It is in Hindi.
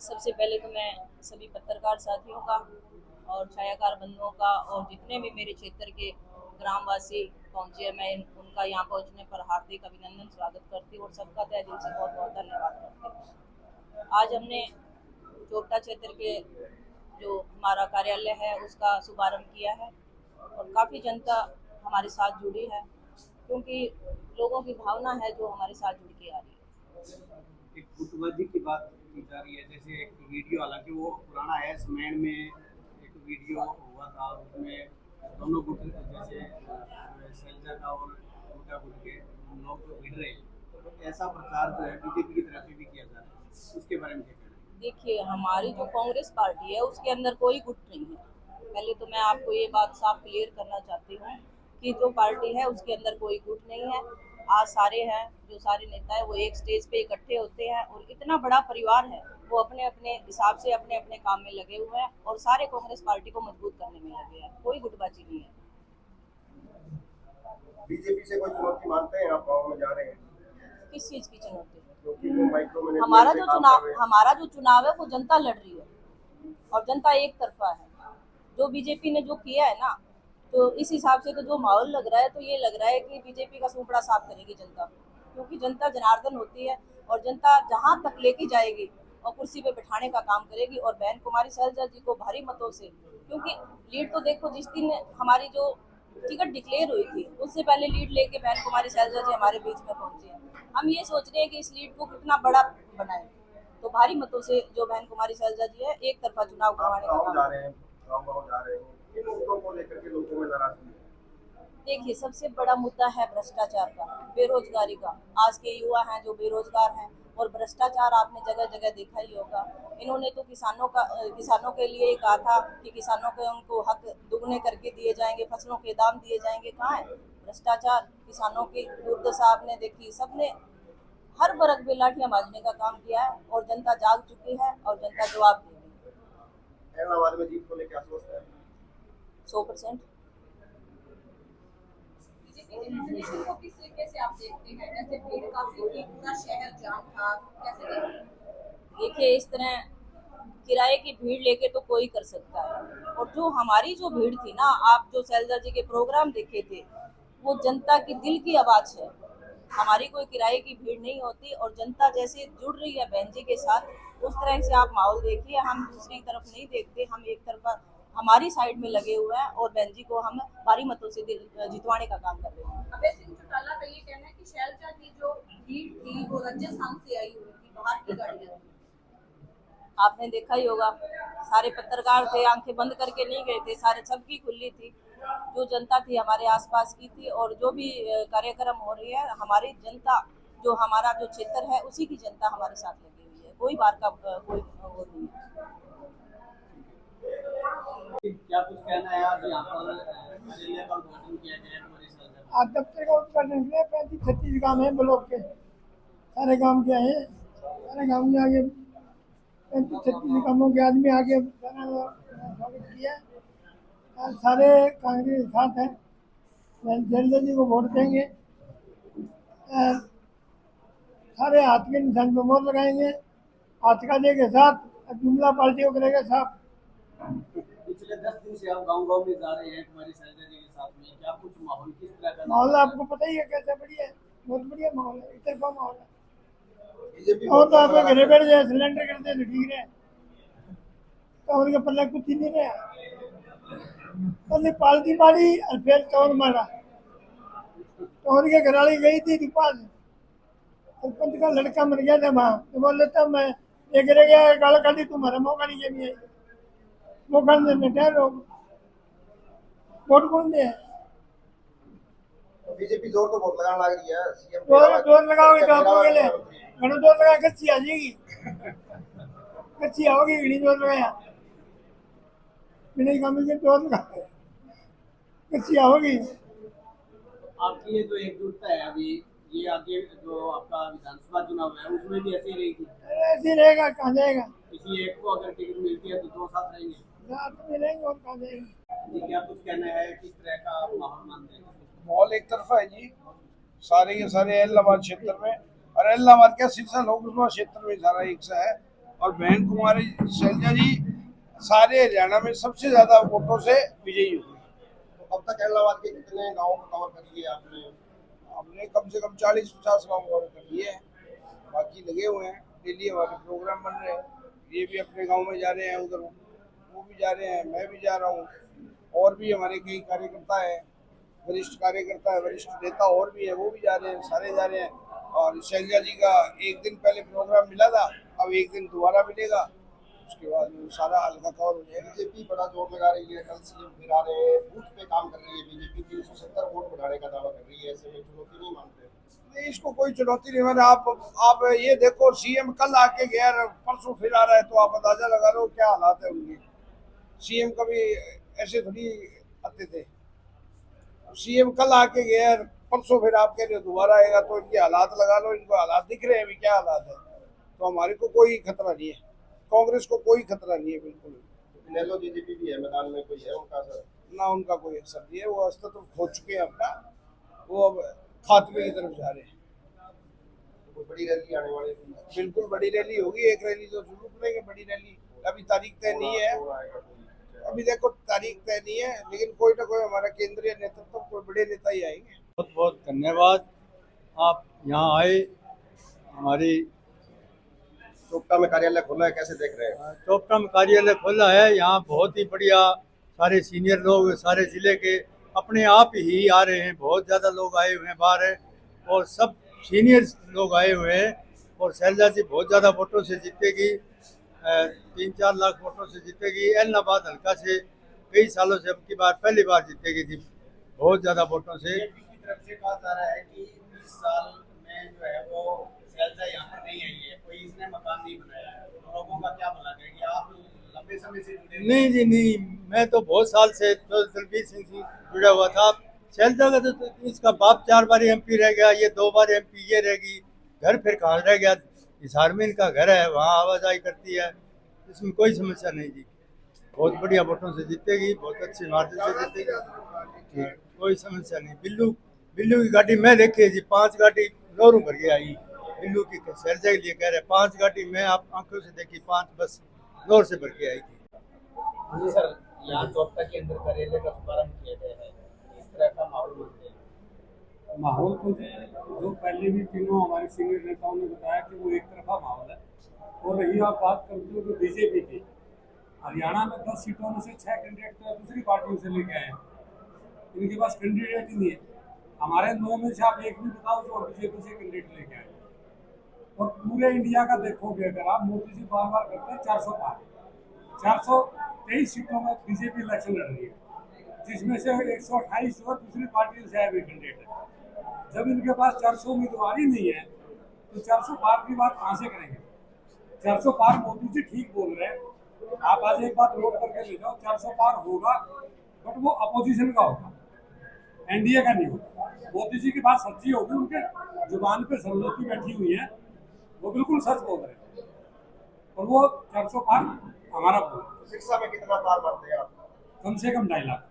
सबसे पहले तो मैं सभी पत्रकार साथियों का और छायाकार बंधुओं का और जितने भी मेरे क्षेत्र के ग्रामवासी पहुंचे हैं, मैं उनका यहाँ पहुंचने पर हार्दिक अभिनंदन स्वागत करती हूँ और सबका तहे दिल से बहुत बहुत धन्यवाद करती हूँ। आज हमने चोपटा क्षेत्र के जो हमारा कार्यालय है उसका शुभारंभ किया है और काफ़ी जनता हमारे साथ जुड़ी है, क्योंकि लोगों की भावना है जो हमारे साथ जुड़ के आ रही है। एक गुटबाजी की बात की जा रही है, जैसे एक वीडियो, हालांकि वो पुराना है, स्मैन में एक वीडियो हुआ था, उसमें दोनों गुट जैसे शैलजा का और गुटा गुट के लोग जो भिड़ रहे हैं, तो ऐसा प्रचार जो है बीजेपी की तरफ से भी किया जा रहा है, उसके बारे में क्या कहना है? देखिए, हमारी जो कांग्रेस पार्टी है उसके अंदर कोई गुट नहीं है। पहले तो मैं आपको ये बात साफ क्लियर करना चाहती हूँ कि जो पार्टी है उसके अंदर कोई गुट नहीं है। आज सारे हैं, जो सारे नेता है वो एक स्टेज पे इकट्ठे होते हैं और इतना बड़ा परिवार है, वो अपने अपने हिसाब से अपने अपने काम में लगे हुए हैं और सारे कांग्रेस पार्टी को मजबूत करने में लगे हैं। कोई गुटबाजी नहीं है। बीजेपी से कोई चुनौती मानते हैं? आप गाँव में जा रहे हैं, किस चीज की चुनौती? क्योंकि वो माइक्रो मैनेजमेंट हमारा पे जो काम कर चुनाव रहे हैं। हमारा जो चुनाव है वो जनता लड़ रही है और जनता एक तरफा है। जो बीजेपी ने जो किया है ना, तो इस हिसाब से तो जो माहौल लग रहा है, तो ये लग रहा है कि बीजेपी का सूपड़ा साफ करेगी जनता, क्योंकि जनता जनार्दन होती है और जनता जहां तक लेके जाएगी और कुर्सी पे बिठाने का काम करेगी। और बहन कुमारी सैलजा जी को भारी मतों से, क्योंकि लीड तो देखो, जिस दिन हमारी जो टिकट डिक्लेयर हुई थी उससे पहले लीड लेके बहन कुमारी सैलजा जी हमारे बीच में पहुंची है। हम ये सोच रहे हैं कि इस लीड को कितना बड़ा बनाए, तो भारी मतों से जो बहन कुमारी सैलजा जी है एक तरफा चुनाव आप करवाने का गाँव काम। जा रहे हैं, गाँव जा रहे हैं, किन मुद्दों को लेकर के लोगों में नाराजगी है? देखिए, सबसे बड़ा मुद्दा है भ्रष्टाचार का, बेरोजगारी का। आज के युवा हैं जो बेरोजगार हैं, और भ्रष्टाचार आपने जगह जगह देखा ही होगा। इन्होंने तो किसानों के लिए कहा था कि किसानों के उनको हक दुगने करके दिए जाएंगे, फसलों के दाम दिए जाएंगे। कहाँ है भ्रष्टाचार? किसानों की दुर्दशा आपने देखी। सबने हर वर्ग पे लाठियां मारने का काम किया है और जनता जाग चुकी है और जनता जवाब देगी। इलाहाबाद में जीत को लेकर आश्वस्त है? 100%। बीजेपी के नॉमिनेशन को किस तरीके से आप देखते हैं? जैसे भीड़ काफी थी, पूरा शहर जाम था, कैसे देखते हैं? देखिए, इस तरह किराए की भीड़ लेके तो कोई कर सकता है, और जो हमारी जो भीड़ थी ना, आप जो सैलजा जी के प्रोग्राम देखे थे, वो जनता की दिल की आवाज है। हमारी कोई किराए की भीड़ नहीं होती और जनता जैसे जुड़ रही है बहन जी के साथ, उस तरह से आप माहौल देखिए। हम दूसरी तरफ नहीं देखते, हम एक तरफ हमारी साइड में लगे हुए हैं और बहन जी को हम भारी मतों से जितवाने का काम कर रहे हैं। अभय सिंह चौटाला का ये कहना है कि शैलजा की जो भीड़ थी वो राजस्थान से आई हुई थी, बाहर की गाड़ियां थी। आपने देखा ही होगा, सारे पत्रकार थे, आंखें बंद करके नहीं गए थे, सारे सबकी खुली थी। जो जनता थी हमारे आसपास की थी, और जो भी कार्यक्रम हो रही है, हमारी जनता, जो हमारा जो क्षेत्र है उसी की जनता हमारे साथ लगी हुई है। कोई बार का कोई वो नहीं है। क्या कुछ कहना है? आज यहाँ पर कार्यालय का उद्घाटन किया गया है हमारी सरकार। आज दफ्तर का उद्घाटन किया। 35-36 काम है ब्लॉक के, सारे काम किया है। सारे काम में आगे 35-36 कामों के आदमी आगे सारा स्वागत किया। आज सारे कांग्रेस के साथ हैं, जल्द जी को वोट देंगे। सारे हाथ के निशान पर मोहर लगाएंगे, हाथ का दे के साथ जुमला पार्टी को करेगा साफ। पिछले 10 दिन से आप गांव-गांव में जा रहे हैं हमारी सरकार जी के साथ में, क्या कुछ माहौल किस तरह का? माहौल आपको पता ही है कैसा बढ़िया है, बहुत बढ़िया माहौल है, एक तरफा माहौल है। बीजेपी और तो आप घरे बैठ जाए, सिलेंडर करते तो ठीक है, तो उनके पल्ले कुछ ही नहीं रहा। तो पालती मारी और फिर चौर मारा, तो उनके घरवाली गई थी पास, सरपंच का लड़का मर गया था वहाँ, तो बोल लेता मैं एक रह गया, गाल काटी तुम्हारा मौका नहीं जमी आई, मौका देने ठहरो, वोट कौन दे? बीजेपी जोर तो बहुत लगाने लग रही है। सीएम जोर लगाओगे तो आपको के लिए घणो जोर लगा, कच्ची आ जाएगी, कच्ची आओगी, घनी जोर लगाया बिना काम के जोर लगा, कच्ची आओगी। आपकी ये जो एकजुटता है अभी, ये आगे जो आपका विधानसभा चुनाव है उसमें भी ऐसे ही रहेगी? ऐसे रहेगा, कहाँ जाएगा? किसी एक को अगर टिकट मिलती है तो दो साथ रहेंगे? साथ में रहेंगे और कहाँ जाएगा? जी, क्या कुछ कहना है, किस तरह का आप माहौल मानते हैं? माहौल एक तरफा है जी, सारे के सारे इलाहाबाद क्षेत्र में, और इलाहाबाद क्या सिरसा लोकसभा क्षेत्र में सारा एक सा है। और बहन कुमारी शैलजा जी सारे हरियाणा में सबसे ज्यादा वोटों से विजयी हुई। तो अब तक इलाहाबाद के कितने गाँव को कवर कर लिए आपने? हमने कम से कम 40-50 गाँव कवर कर लिए हैं, बाकी लगे हुए हैं, डेली हमारे प्रोग्राम बन रहे हैं। ये भी अपने गांव में जा रहे हैं, उधर वो भी जा रहे हैं, मैं भी जा रहा हूँ, और भी हमारे कई कार्यकर्ता है, वरिष्ठ कार्यकर्ता है, वरिष्ठ नेता और भी है, वो भी जा रहे हैं, सारे जा रहे हैं। और शैलजा जी का एक दिन पहले प्रोग्राम मिला था, अब एक दिन दोबारा मिलेगा, उसके बाद वो सारा हल्का कवर हो जाएगा। बीजेपी बड़ा जोर लगा रही है, कल सीएम फिर आ रहे हैं, बूथ पे काम कर रही है बीजेपी, 370 वोट बढ़ाने का दावा कर रही है, ऐसे में चुनौती नहीं मानते? नहीं, इसको कोई चुनौती नहीं। मैंने आप ये देखो, सीएम कल आके गया, परसों फिर आ रहा है, तो आप अंदाजा लगा लो क्या हालात है उनकी। सीएम कभी ऐसे थोड़ी आते थे, सीएम कल आके गया, परसों फिर आप कह रहे हो दोबारा आएगा, तो इनके हालात लगा लो, इनको हालात दिख रहे हैं अभी क्या हालात है। तो हमारे को कोई खतरा नहीं है, कांग्रेस को कोई खतरा नहीं है बिल्कुल। इनेलो बीजेपी भी है मैदान में, कोई है उनका असर? ना उनका कोई असर नहीं है, वो अस्तित्व तो खो चुके हैं अपना, वो अब खात्मे की तरफ जा रहे हैं। कोई बड़ी रैली आने वाली थी? बिल्कुल बड़ी रैली होगी, एक रैली तो जरूर करेंगे, बड़ी रैली। अभी तारीख तय नहीं है, अभी देखो तारीख तय नहीं है, लेकिन कोई ना कोई हमारा केंद्रीय नेतृत्व, कोई बड़े नेता ही आएंगे। बहुत बहुत धन्यवाद, आप यहाँ आए। हमारी चोपटा में कार्यालय खोला है, कैसे देख रहे हैं? चोपटा में कार्यालय खोला है, यहाँ बहुत ही बढ़िया, सारे सीनियर लोग सारे जिले के अपने आप ही आ रहे हैं, बहुत ज़्यादा लोग आए हुए हैं बाहर है, और सब सीनियर लोग आए हुए हैं। और शैलजा जी बहुत ज़्यादा वोटों से जीतेगी, 3-4 लाख वोटों से जीतेगी। इलाहाबाद हल्का से कई सालों से अब की बार पहली बार जीतेगी जी, बहुत ज़्यादा वोटों से। बीजेपी की तरफ से कहा जा रहा है कि इस साल में जो है वो शैलजा यहाँ पर नहीं आई है, कोई इसने मकान नहीं बनाया है, तो लोगों का क्या भला करेंगे? आप लंबे समय से जुड़े हुए नहीं जी नहीं, मैं तो बहुत साल से तो दलबीर सिंह से जुड़ा हुआ था। शैलजा का तो इसका बाप 4 बार एमपी रह गया, ये 2 बार एमपी, ये रहेगी, घर फिर कहाँ रह गया, हिसार में इनका घर है, वहाँ आवाजाही करती है, इसमें कोई समस्या नहीं जी। बहुत बढ़िया वोटों से जीतेगी, बहुत अच्छी मार्जिन से जीतेगी, कोई समस्या नहीं। बिल्लू की गाड़ी मैं देखी है जी, 5 गाड़ी लोरू भर के आई बिल्लू की, शैलजा के लिए कह रहे 5 गाड़ी मैं आप आंखों से देखी, 5 बस लोर से भर के आई थी। जी सर, यहाँ चोपटा के अंदर कार्यालय का शुभारंभ किया गया है, इस तरह का माहौल बनते हैं। माहौल तो जो पहले भी तीनों हमारे सीनियर नेताओं ने बताया कि वो एक तरफा माहौल है। और रही आप बात करते हो कि बीजेपी की, हरियाणा में 10 सीटों में से 6 कैंडिडेट तो दूसरी पार्टियों से लेके आए हैं, इनके पास कैंडिडेट ही नहीं है। हमारे 9 में से आप एक भी बताओ जो बीजेपी से कैंडिडेट लेके आए। और पूरे इंडिया का देखोगे अगर आप, मोदी जी बार बार करते हैं 400 पार, 423 सीटों में बीजेपी इलेक्शन लड़ रही है, जिसमें से 128 जो दूसरी पार्टियों से आए हुए कैंडिडेट है। जब इनके पास 400 उम्मीदवार ही नहीं है तो 400 पार की बात कहाँ से करेंगे? 400 पार मोदी जी ठीक बोल रहे हैं, आप आज एक बात नोट करके ले जाओ, 400 पार होगा, बट वो अपोजिशन का होगा, एनडीए का नहीं होगा। मोदी जी की बात सच्ची होगी, उनके जुबान पे सरस्वती बैठी हुई है, वो बिल्कुल सच बोल रहे हैं, और वो 400 पार हमारा बोल रहे हैं। शिक्षा में कितना पार मानते हैं आप? कम से कम 2.5 लाख।